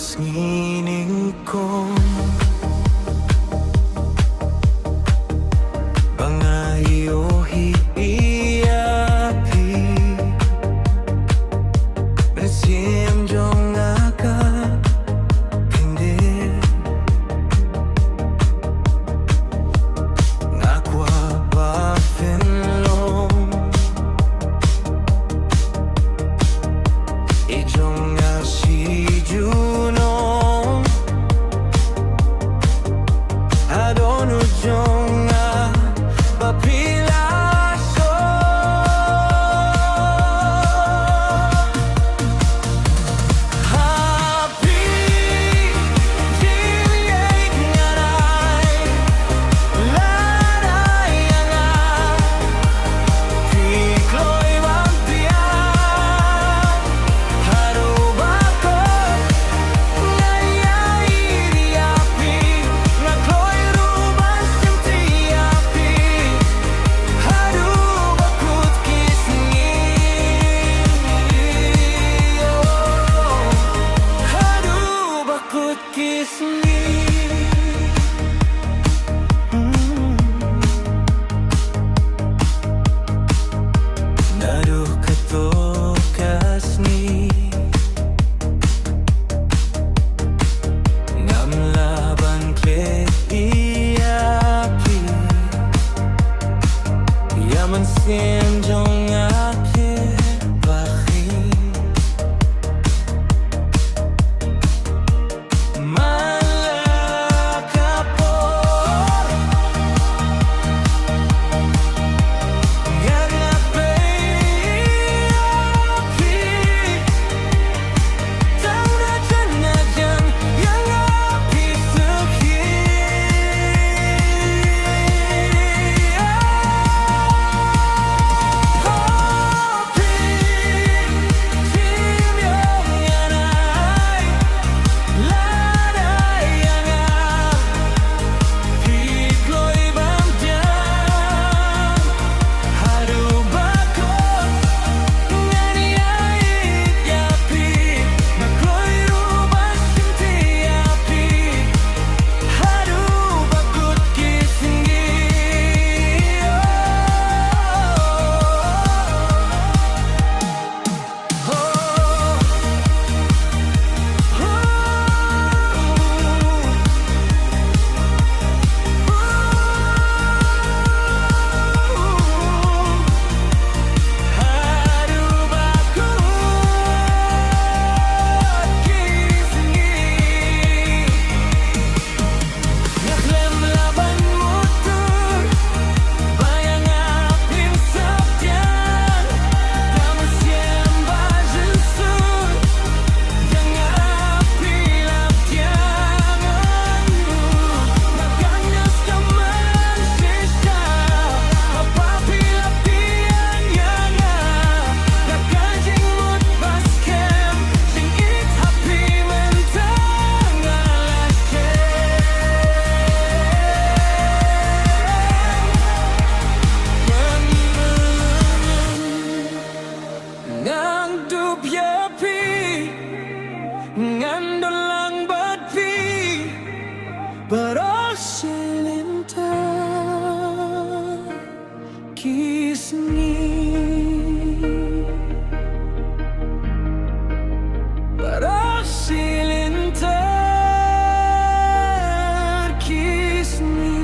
Kis ngining ko Bangayo hiiyapi Besim jong aka pindir Ngakwa ba finlong Ijong si Juno Adonu jonga papilaso Happy Jiliay ngaray Laray nga Tikloy mampian Harubakot Ngayayiriapi Ngakloy ruban simtiapi Harubakot kisngi Harubakot kisngi Naruh katokas ni Ngam laban klet iapi Yaman siem jong ake bahi Malakapor Ngagapay api Tau na dyan na dyan Yang api sukhi Happy Jimyong yanay Laray nga Tikloy bamdyan Harubakot Nganiyait yapi Nakloy ruban simtiapi Harubakot kisngi Ngaklem laban motor Bayang apim sabdian Damas yang bajensun Yang api laptianganmu Maganyas naman sisa Apapi lapian yang Nakajing mo't baskem Singit hapi mentang alasyen Ngang dubyapi Ngandolang badpi Barasilinta Kisngi Barasilinta Kisngi